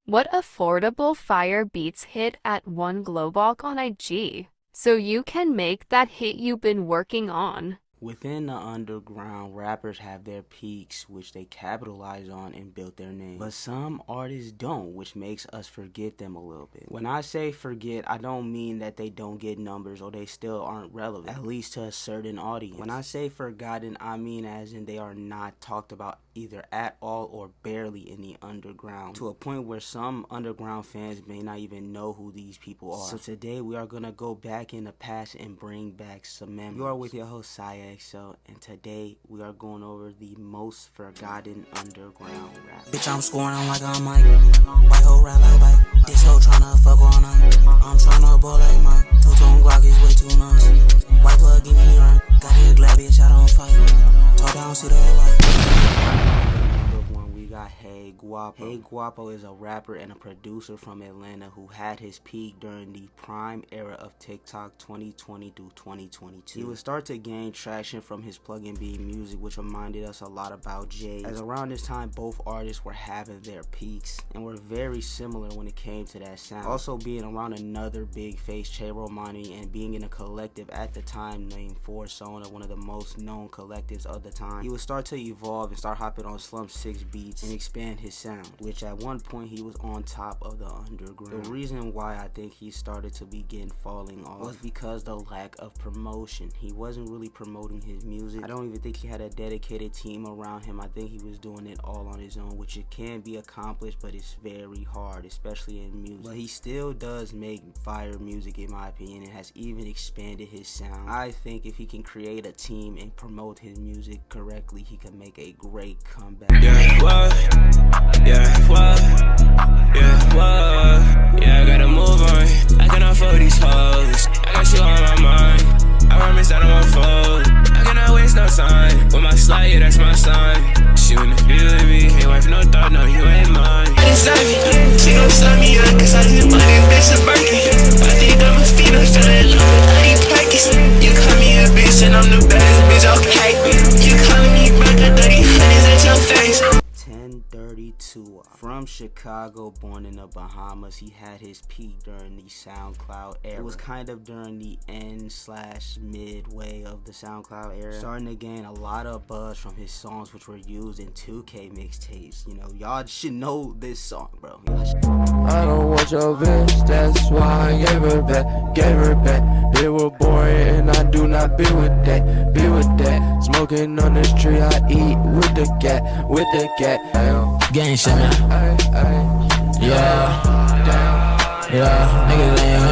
What affordable fire beats hit at one global on IG? So you can make that hit you've been working on. Within the underground, rappers have their peaks, which they capitalize on and built their name. But some artists don't, which makes us forget them a little bit. When I say forget, I don't mean that they don't get numbers or they still aren't relevant, at least to a certain audience. When I say forgotten, I mean as in they are not talked about either at all or barely in the underground, to a point where some underground fans may not even know who these people are. So today we are gonna go back in the past and bring back some memories. You are with your host Saya XO, and today we are going over the most forgotten underground rap. Bitch, I'm scoring like I'm Mike. White hoe rap like bike. This hoe tryna fuck all night. I'm tryna ball like Mike. Two-tone Glock is way too nice. White plug, give me rank. Got here glad bitch, I don't fight. Talk down, see the light. We got Hey Guapo. Hey Guapo is a rapper and a producer from Atlanta who had his peak during the prime era of TikTok 2020 through 2022. He would start to gain traction from his plug-in beat music, which reminded us a lot about Jay, as around this time both artists were having their peaks and were very similar when it came to that sound. Also being around another big face, Che Romani, and being in a collective at the time named Four Sona, one of the most known collectives of the time, he would start to evolve and start hopping on Slump 6 beats and expand his sound, which at one point he was on top of the underground. The reason why I think he started to begin falling off was because the lack of promotion. He wasn't really promoting his music. I don't even think he had a dedicated team around him. I think he was doing it all on his own, which it can be accomplished, but it's very hard, especially in music. But he still does make fire music, in my opinion, and has even expanded his sound. I think if he can create a team and promote his music correctly, he can make a great comeback. Yeah, I gotta move on. I cannot afford these hoes. I got you on my mind. I promise I don't want fold. I cannot waste no time. With my slide, yeah, that's my sign. She wanna be with me. Can't wife, no thought, no, you ain't mine. I just love you. She gon' sign me up, cause I just bought this bitch a Birkin. I think I'm a fiend, I'm feeling low. I need practice. You call me a bitch, and I'm the baddest bitch, okay. You calling me back, I 30 hundreds at your face. 1032. From Chicago, born in the Bahamas, he had his peak during the SoundCloud era. It was kind of during the end/midway of the SoundCloud era, starting to gain a lot of buzz from his songs, which were used in 2K mixtapes. You know, y'all should know this song, bro. I don't want your bitch, that's why I gave her back. They were boring and I do not be with that. Smoking on this tree, I eat with the cat. Gang shit, man. Yeah, niggas ain't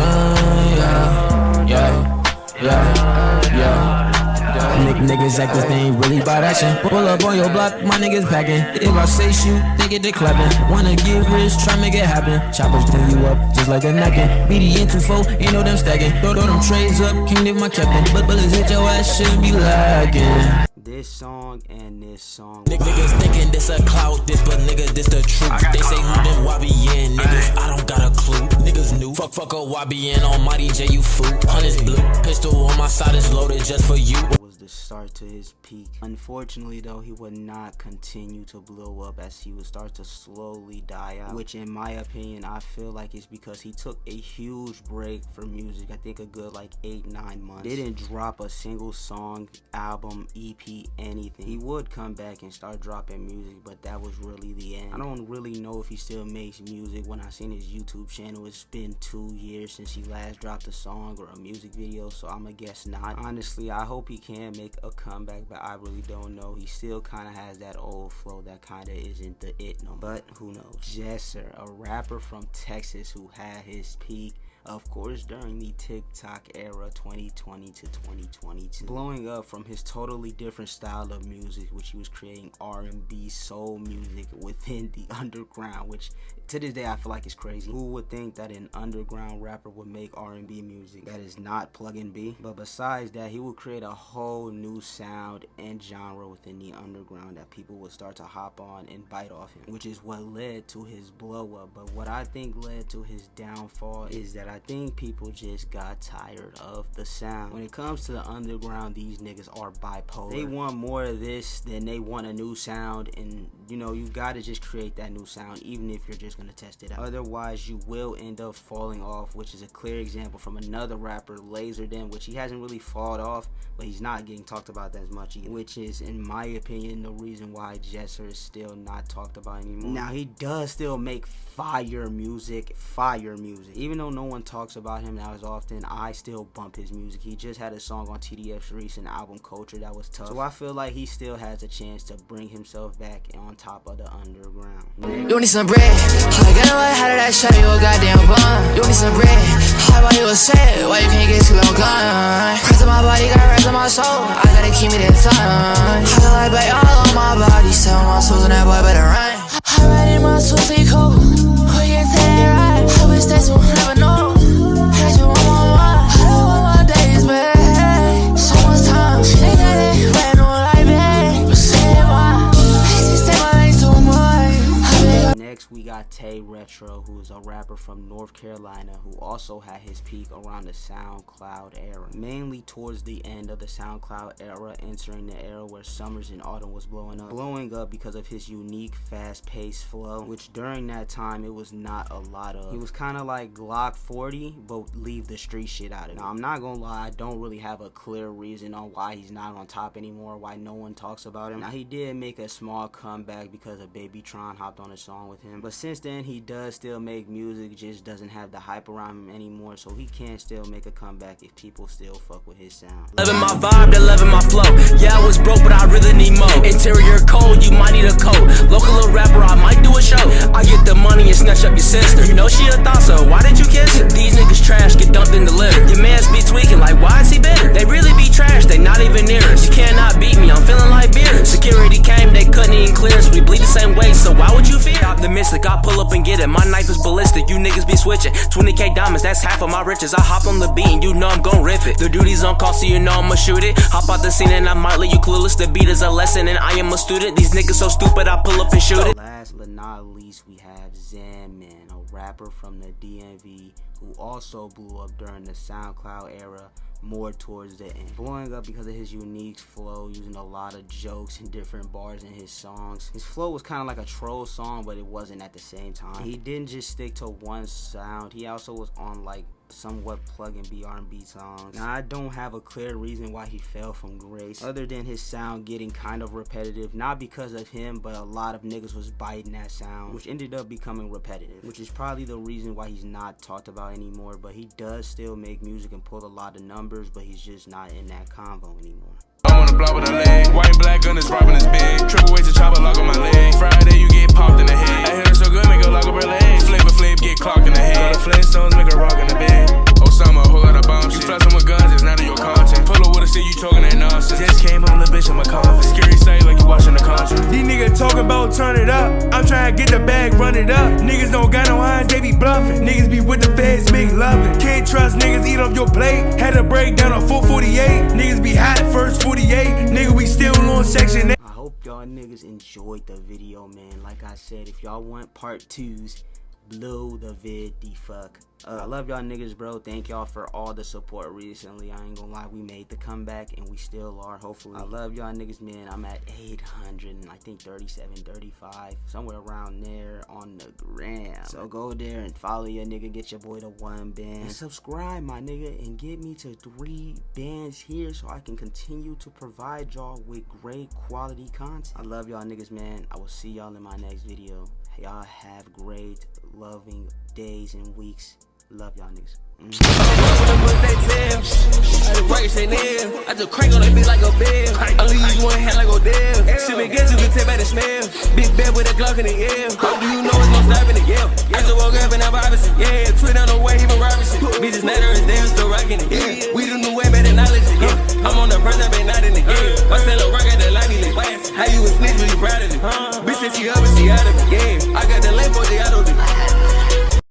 Niggas act this thing really about action. Pull up on your block, my niggas packing. If I say shoot, they get the clapping. Wanna get rich, try make it happen. Choppers clean you up just like a napkin. BD in 2-4, ain't no them stacking. Throw them trays up, can't live my captain. But bullets hit your ass, shouldn't be lagging. This song and this song. Niggas thinking this a clout, this, but nigga, this the truth. They say who them YBN niggas, I don't got a clue. Niggas new, fuck a YBN on Mighty J, you fool. Honest blue, pistol on my side is loaded just for you. Was the start to his peak. Unfortunately though, he would not continue to blow up as he would start to slowly die out, which in my opinion I feel like it's because he took a huge break from music. I think a good like 8-9 months. Didn't drop a single song, album, EP, anything. He would come back and start dropping music, but that was really the end. I don't really know if he still makes music. When I seen his YouTube channel, it's been 2 years since he last dropped a song or a music video, so I'ma guess not. Honestly, I hope he can make a comeback, but I really don't know. He still kind of has that old flow that kind of isn't the it no more. But who knows. Jesser, a rapper from Texas who had his peak, of course, during the TikTok era 2020 to 2022, blowing up from his totally different style of music, which he was creating R&B soul music within the underground, which to this day I feel like it's crazy. Who would think that an underground rapper would make R&B music that is not plug-in B? But besides that, he would create a whole new sound and genre within the underground that people would start to hop on and bite off him, which is what led to his blow up. But what I think led to his downfall is that I think people just got tired of the sound. When it comes to the underground, these niggas are bipolar. They want more of this than they want a new sound, and you know, you gotta just create that new sound even if you're just gonna test it out. Otherwise, you will end up falling off, which is a clear example from another rapper, Laserdin, which he hasn't really fallen off, but he's not getting talked about as much either, which is, in my opinion, the reason why Jesser is still not talked about anymore. Now, he does still make fire music. Even though no one talks about him now as often, I still bump his music. He just had a song on TDF's recent album Culture that was tough, so I feel like he still has a chance to bring himself back on top of the underground. You need some bread? I got away, how did I show you a goddamn bun? You need some bread? How about you a set? Why you can't get too long gone? Rest of my body got rest of my soul. I gotta keep me that time. I feel like babe all on my body. Tell my souls and that boy better run. I ride in my Susie coat. We can take that ride. I wish that you never know. Had you on my mind. I don't want my days back. So much time. They got it. Ran on like that. But say why? I just take my legs too much. Next, we got Tay Retro, who is a rapper from North Carolina who also had his peak around the SoundCloud era, mainly towards the end of the SoundCloud era, entering the era where summers and autumn was blowing up because of his unique fast-paced flow, which during that time it was not a lot of. He was kind of like Glock 40, but leave the street shit out of it. Now, I'm not gonna lie, I don't really have a clear reason on why he's not on top anymore, why no one talks about him. Now, he did make a small comeback because of Baby Tron hopped on a song with him, but since then he does still make music, just doesn't have the hype around him anymore, so he can still make a comeback if people still fuck with his sound. Loving my vibe, they're loving my flow. Yeah, I was broke, but I really need more. Interior cold, you might need a coat. Local little rapper, I might do a show. I get the money and snatch up your sister. You know she a thought, so why did you kiss her? These niggas trash, get dumped in the litter. Your mans be tweaking like, why is he bitter? They really be trash, they not even near us. You cannot beat me, I'm feeling like beer. Security came, they couldn't even clear us. We bleed the same way, so why would you fear? Optimistic, I pull up and get it. My knife is ballistic, you niggas be switching. 20K diamonds, that's half of my riches. I hop on the beat and you know I'm gon' rip it. The duty's on call, so you know I'ma shoot it. Hop out the scene and I might let you clueless. The beat is a lesson and I am a student. These niggas so stupid, I pull up and shoot it. Last but not least, we have Zanman, a rapper from the DMV who also blew up during the SoundCloud era, more towards the end. Blowing up because of his unique flow, using a lot of jokes and different bars in his songs. His flow was kind of like a troll song, but it wasn't at the same time. He didn't just stick to one sound, he also was on like somewhat plug-and-B R&B songs. Now, I don't have a clear reason why he fell from grace, other than his sound getting kind of repetitive, not because of him, but a lot of niggas was biting that sound, which ended up becoming repetitive, which is probably the reason why he's not talked about anymore. But he does still make music and pull a lot of numbers, but he's just not in that convo anymore. I'm on the block with a leg. White and black gun is robbing his bag. Triple weight to chop a lock on my leg. Friday you get popped in the head. I hit her so good, make her lock up her leg. Flavor Flav get clocked in the head. Got the Flintstones, make her rock in the bed. Osama, a whole lot of bombs. You flexing with guns, it's not in your content. Pull up with a shit, you talking that nonsense. Just came home, little bitch, I'm a coffin. Scary sight like you watching the concert. These niggas talking about turn it up. I'm trying to get the bag, run it up. Niggas don't got no eyes, they be bluffing. Niggas be with the feds, make loving. Can't trust niggas, eat off your plate. Had to break down a 448. Niggas be hot first 48. Nigga, we still on section 8. I hope y'all niggas enjoyed the video, man. Like I said, if y'all want part 2s, blow the vid the fuck up. I love y'all niggas, bro. Thank y'all for all the support recently. I ain't gonna lie, we made the comeback and we still are, hopefully. I love y'all niggas, man. I'm at 800 and I think 37, 35, somewhere around there on the gram. So go there and follow your nigga, get your boy to 1 band, and subscribe, my nigga, and get me to 3 bands here so I can continue to provide y'all with great quality content. I love y'all niggas, man. I will see y'all in my next video. Y'all have great, loving days and weeks. Love y'all niggas. I just crank on that bitch like a bell. I leave you one hand like Odell. Shit been get you can tell by the smell. Big bed with a Glock in the air. How do you know